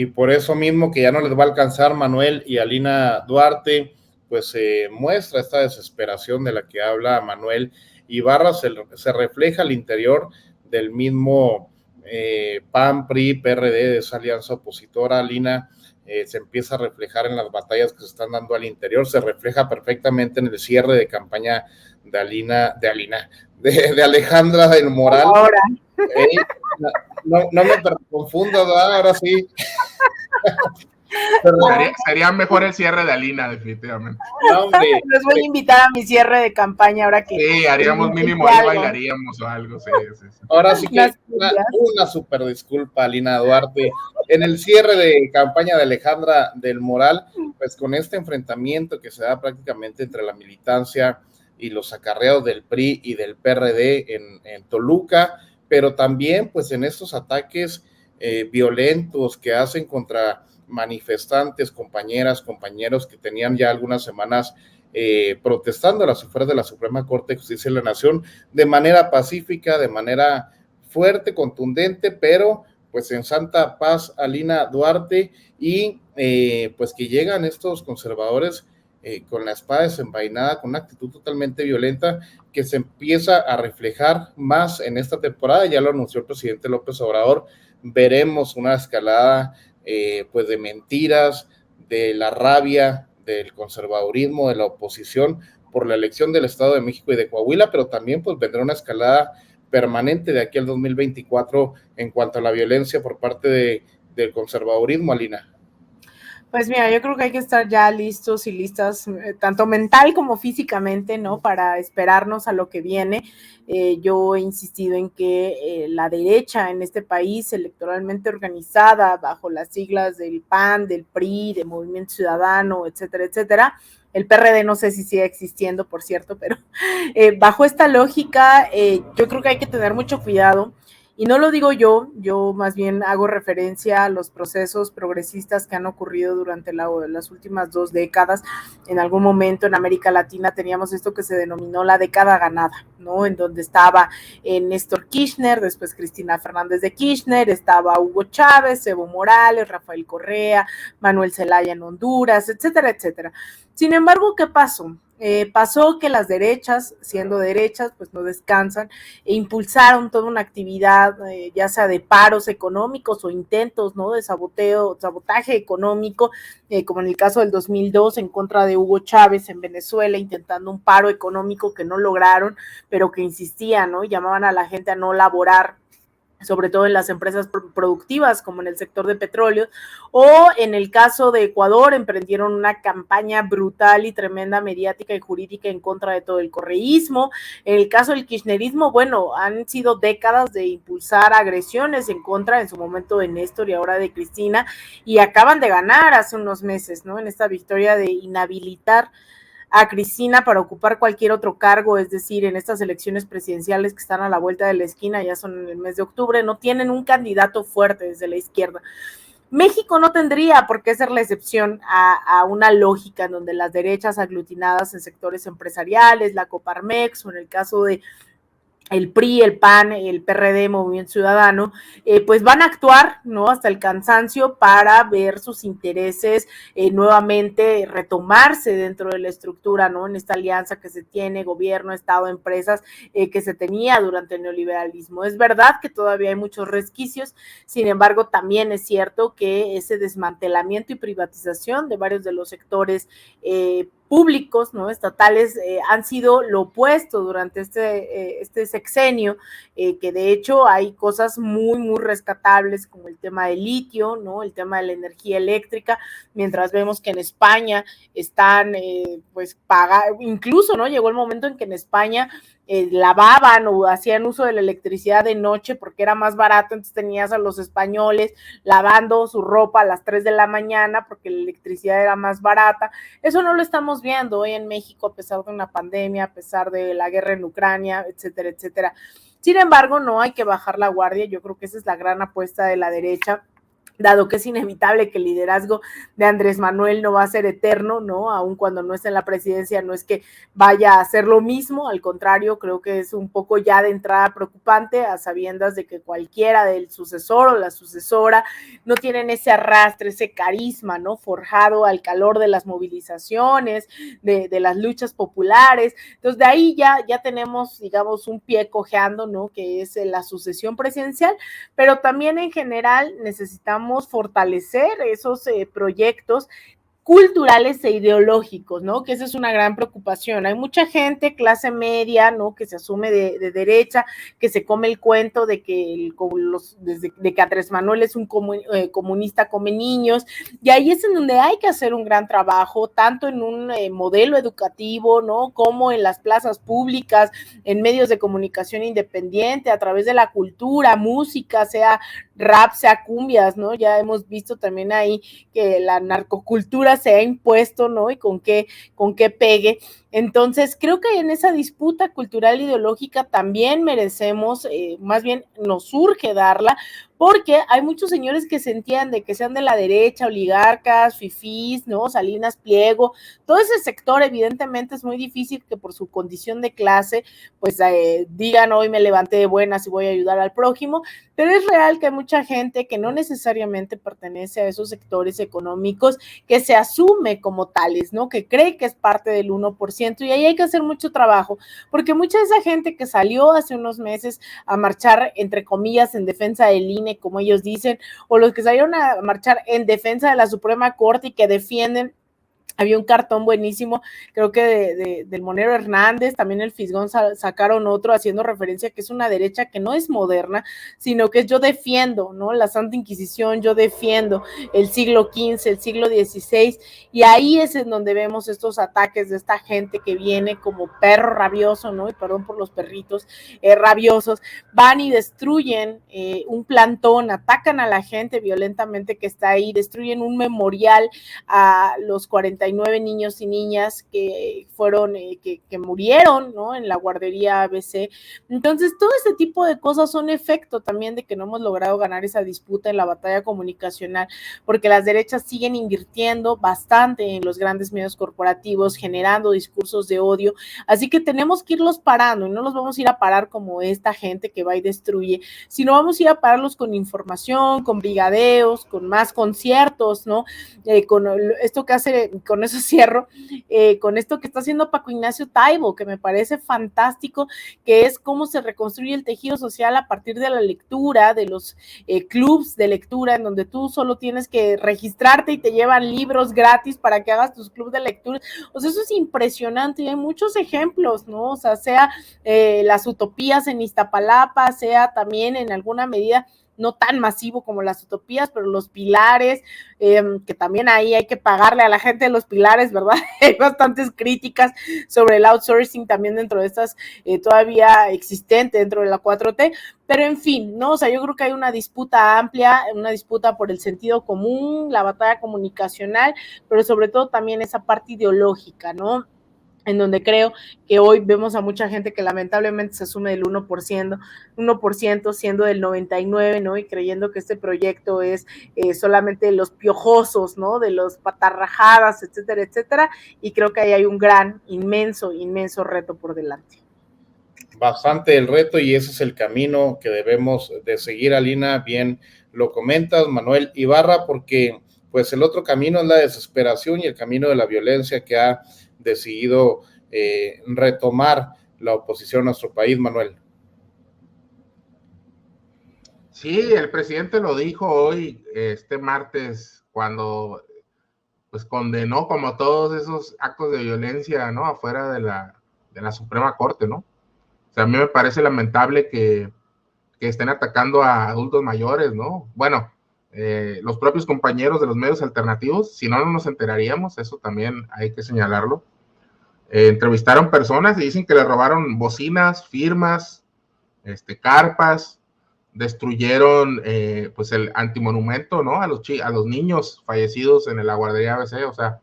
y por eso mismo que ya no les va a alcanzar Manuel y Alina Duarte, pues muestra esta desesperación de la que habla Manuel Ibarra, se refleja al interior del mismo PAN, PRI, PRD, de esa alianza opositora. Alina, se empieza a reflejar en las batallas que se están dando al interior, se refleja perfectamente en el cierre de campaña de Alejandra del Moral. Ahora. No me confundo, ¿verdad? Ahora sí. Sería mejor el cierre de Alina, definitivamente. No, hombre. Los voy a invitar a mi cierre de campaña ahora que... Sí, haríamos mínimo ahí, bailaríamos o algo, sí. Ahora sí que una súper disculpa, Alina Duarte. En el cierre de campaña de Alejandra del Moral, pues con este enfrentamiento que se da prácticamente entre la militancia y los acarreados del PRI y del PRD en Toluca, pero también pues en estos ataques violentos que hacen contra manifestantes, compañeras, compañeros que tenían ya algunas semanas protestando a las afueras de la Suprema Corte de Justicia de la Nación de manera pacífica, de manera fuerte, contundente, pero pues en santa paz. Alina Duarte, y pues que llegan estos conservadores con la espada desenvainada, con una actitud totalmente violenta que se empieza a reflejar más en esta temporada. Ya lo anunció el presidente López Obrador, veremos una escalada pues de mentiras, de la rabia del conservadurismo, de la oposición por la elección del Estado de México y de Coahuila, pero también pues vendrá una escalada permanente de aquí al 2024 en cuanto a la violencia por parte del conservadurismo, Alina. Pues mira, yo creo que hay que estar ya listos y listas, tanto mental como físicamente, ¿no? Para esperarnos a lo que viene. Yo he insistido en que la derecha en este país, electoralmente organizada, bajo las siglas del PAN, del PRI, de Movimiento Ciudadano, etcétera, etcétera, el PRD no sé si sigue existiendo, por cierto, pero bajo esta lógica, yo creo que hay que tener mucho cuidado. Y no lo digo yo más bien hago referencia a los procesos progresistas que han ocurrido durante las últimas 2 décadas. En algún momento en América Latina teníamos esto que se denominó la década ganada, ¿no? En donde estaba Néstor Kirchner, después Cristina Fernández de Kirchner, estaba Hugo Chávez, Evo Morales, Rafael Correa, Manuel Zelaya en Honduras, etcétera, etcétera. Sin embargo, ¿qué pasó? Pasó que las derechas, siendo derechas, pues no descansan e impulsaron toda una actividad, ya sea de paros económicos o intentos, ¿no? De sabotaje económico, como en el caso del 2002 en contra de Hugo Chávez en Venezuela, intentando un paro económico que no lograron, pero que insistían, ¿no? Llamaban a la gente a no laborar, sobre todo en las empresas productivas como en el sector de petróleo, o en el caso de Ecuador emprendieron una campaña brutal y tremenda mediática y jurídica en contra de todo el correísmo. En el caso del kirchnerismo, bueno, han sido décadas de impulsar agresiones en contra, en su momento de Néstor y ahora de Cristina, y acaban de ganar hace unos meses, ¿no? En esta victoria de inhabilitar a Cristina para ocupar cualquier otro cargo, es decir, en estas elecciones presidenciales que están a la vuelta de la esquina, ya son en el mes de octubre, no tienen un candidato fuerte desde la izquierda. México no tendría por qué ser la excepción a una lógica en donde las derechas aglutinadas en sectores empresariales, la Coparmex, o en el caso de el PRI, el PAN, el PRD, Movimiento Ciudadano, pues van a actuar, ¿no? Hasta el cansancio para ver sus intereses nuevamente retomarse dentro de la estructura, ¿no? En esta alianza que se tiene, gobierno, Estado, empresas, que se tenía durante el neoliberalismo. Es verdad que todavía hay muchos resquicios, sin embargo, también es cierto que ese desmantelamiento y privatización de varios de los sectores públicos, ¿no? Estatales, han sido lo opuesto durante este sexenio, que de hecho hay cosas muy, muy rescatables como el tema del litio, ¿no? El tema de la energía eléctrica, mientras vemos que en España están, pues, incluso, ¿no? Llegó el momento en que en España lavaban o hacían uso de la electricidad de noche porque era más barato, entonces tenías a los españoles lavando su ropa a las 3 de la mañana porque la electricidad era más barata. Eso no lo estamos viendo hoy en México a pesar de una pandemia, a pesar de la guerra en Ucrania, etcétera, etcétera. Sin embargo, no hay que bajar la guardia, yo creo que esa es la gran apuesta de la derecha, dado que es inevitable que el liderazgo de Andrés Manuel no va a ser eterno, ¿no? Aun cuando no esté en la presidencia, no es que vaya a hacer lo mismo, al contrario, creo que es un poco ya de entrada preocupante, a sabiendas de que cualquiera del sucesor o la sucesora no tienen ese arrastre, ese carisma, ¿no? Forjado al calor de las movilizaciones, de las luchas populares. Entonces, de ahí ya tenemos, digamos, un pie cojeando, ¿no? Que es la sucesión presidencial, pero también en general necesitamos fortalecer esos proyectos culturales e ideológicos, ¿no? Que esa es una gran preocupación. Hay mucha gente, clase media, ¿no? Que se asume de derecha, que se come el cuento de que, de que Andrés Manuel es un comunista come niños, y ahí es en donde hay que hacer un gran trabajo, tanto en un modelo educativo, ¿no? Como en las plazas públicas, en medios de comunicación independiente, a través de la cultura, música, sea rap, sea cumbias, ¿no? Ya hemos visto también ahí que la narcocultura se ha impuesto, ¿no? Y con qué pegue. Entonces, creo que en esa disputa cultural ideológica también merecemos, más bien nos urge darla, porque hay muchos señores que se entienden, que sean de la derecha, oligarcas, fifís, ¿no? Salinas Pliego, todo ese sector evidentemente es muy difícil que por su condición de clase, pues digan hoy me levanté de buenas y voy a ayudar al prójimo, pero es real que hay mucha gente que no necesariamente pertenece a esos sectores económicos, que se asume como tales, ¿no? Que cree que es parte del 1%, y ahí hay que hacer mucho trabajo, porque mucha de esa gente que salió hace unos meses a marchar, entre comillas, en defensa del INE, como ellos dicen, o los que salieron a marchar en defensa de la Suprema Corte y que defienden. Había un cartón buenísimo, creo que del Monero Hernández, también el Fisgón sacaron otro haciendo referencia que es una derecha que no es moderna, sino que es yo defiendo, ¿no? La Santa Inquisición, yo defiendo el siglo XV, el siglo XVI, y ahí es en donde vemos estos ataques de esta gente que viene como perro rabioso, ¿no? Y perdón por los perritos rabiosos, van y destruyen un plantón, atacan a la gente violentamente que está ahí, destruyen un memorial a los 49 niños y niñas que fueron, que murieron, ¿no? En la guardería ABC. Entonces, todo este tipo de cosas son efecto también de que no hemos logrado ganar esa disputa en la batalla comunicacional, porque las derechas siguen invirtiendo bastante en los grandes medios corporativos, generando discursos de odio, así que tenemos que irlos parando, y no los vamos a ir a parar como esta gente que va y destruye, sino vamos a ir a pararlos con información, con brigadeos, con más conciertos, ¿no? Con esto que hace, con eso cierro, con esto que está haciendo Paco Ignacio Taibo, que me parece fantástico, que es cómo se reconstruye el tejido social a partir de la lectura, de los clubs de lectura, en donde tú solo tienes que registrarte y te llevan libros gratis para que hagas tus clubs de lectura. O sea, eso es impresionante, y hay muchos ejemplos, ¿no? O sea las utopías en Iztapalapa, sea también en alguna medida no tan masivo como las utopías, pero los pilares, que también ahí hay que pagarle a la gente de los pilares, ¿verdad? Hay bastantes críticas sobre el outsourcing también dentro de estas, todavía existente dentro de la 4T, pero en fin, ¿no? O sea, yo creo que hay una disputa amplia, una disputa por el sentido común, la batalla comunicacional, pero sobre todo también esa parte ideológica, ¿no? En donde creo que hoy vemos a mucha gente que lamentablemente se asume del 1% siendo del 99%, ¿no? Y creyendo que este proyecto es solamente de los piojosos, ¿no? De los patarrajadas, etcétera, etcétera, y creo que ahí hay un gran, inmenso reto por delante. Bastante el reto, y ese es el camino que debemos de seguir, Alina, bien lo comentas, Manuel Ibarra, porque pues el otro camino es la desesperación y el camino de la violencia que ha decidido retomar la oposición a nuestro país, Manuel. Sí, el presidente lo dijo hoy, este martes, cuando pues condenó como todos esos actos de violencia, ¿no? Afuera de la Suprema Corte, ¿no? O sea, a mí me parece lamentable que estén atacando a adultos mayores, ¿no? Bueno, los propios compañeros de los medios alternativos, si no, no nos enteraríamos, eso también hay que señalarlo. Entrevistaron personas y dicen que le robaron bocinas, firmas, carpas, destruyeron pues el antimonumento, ¿no? A los niños fallecidos en la guardería ABC, o sea,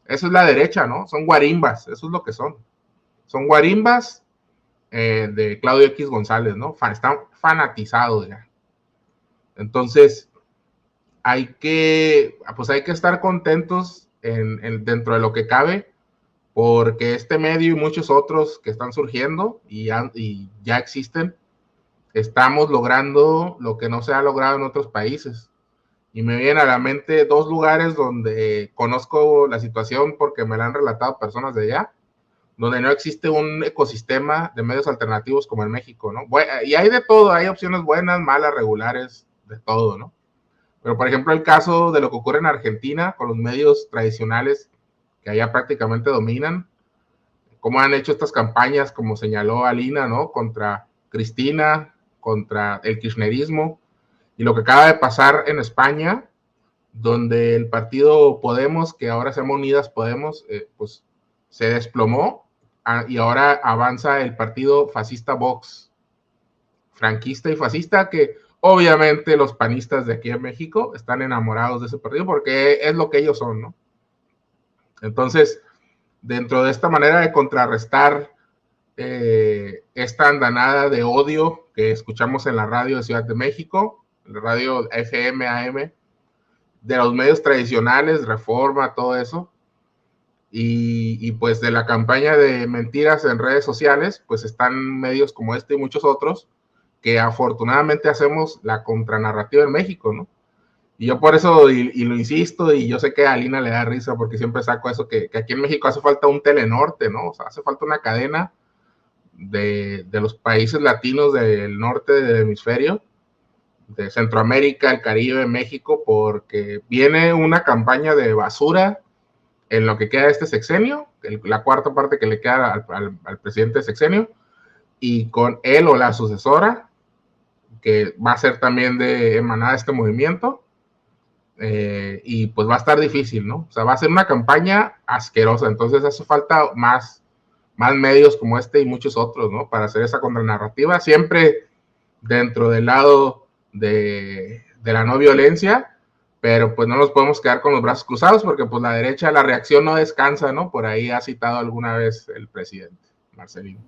eso es la derecha, ¿no? Son guarimbas, eso es lo que son. Son guarimbas de Claudio X González, ¿no? Están fanatizados ya. Entonces, hay que estar contentos dentro de lo que cabe, porque este medio y muchos otros que están surgiendo y ya existen, estamos logrando lo que no se ha logrado en otros países. Y me vienen a la mente 2 lugares donde conozco la situación porque me la han relatado personas de allá, donde no existe un ecosistema de medios alternativos como en México, ¿no? Y hay de todo, hay opciones buenas, malas, regulares, de todo, ¿no? Pero, por ejemplo, el caso de lo que ocurre en Argentina con los medios tradicionales que allá prácticamente dominan, cómo han hecho estas campañas, como señaló Alina, ¿no? Contra Cristina, contra el kirchnerismo, y lo que acaba de pasar en España, donde el partido Podemos, que ahora se llama Unidas Podemos, pues se desplomó, y ahora avanza el partido fascista Vox, franquista y fascista, que obviamente los panistas de aquí en México están enamorados de ese partido porque es lo que ellos son, ¿no? Entonces, dentro de esta manera de contrarrestar esta andanada de odio que escuchamos en la radio de Ciudad de México, en la radio FM, AM, de los medios tradicionales, Reforma, todo eso, y pues de la campaña de mentiras en redes sociales, pues están medios como este y muchos otros que afortunadamente hacemos la contranarrativa en México, ¿no? Y yo por eso, y lo insisto, y yo sé que a Alina le da risa porque siempre saco eso, que aquí en México hace falta un Telenorte, ¿no? O sea, hace falta una cadena de los países latinos del norte del hemisferio, de Centroamérica, el Caribe, México, porque viene una campaña de basura en lo que queda de este sexenio, la cuarta parte que le queda al presidente de sexenio, y con él o la sucesora, que va a ser también de emanada este movimiento, y pues va a estar difícil, ¿no? O sea, va a ser una campaña asquerosa, entonces hace falta más medios como este y muchos otros, ¿no? Para hacer esa contranarrativa, siempre dentro del lado de la no violencia, pero pues no nos podemos quedar con los brazos cruzados porque pues la derecha, la reacción no descansa, ¿no? Por ahí ha citado alguna vez el presidente Marcelino.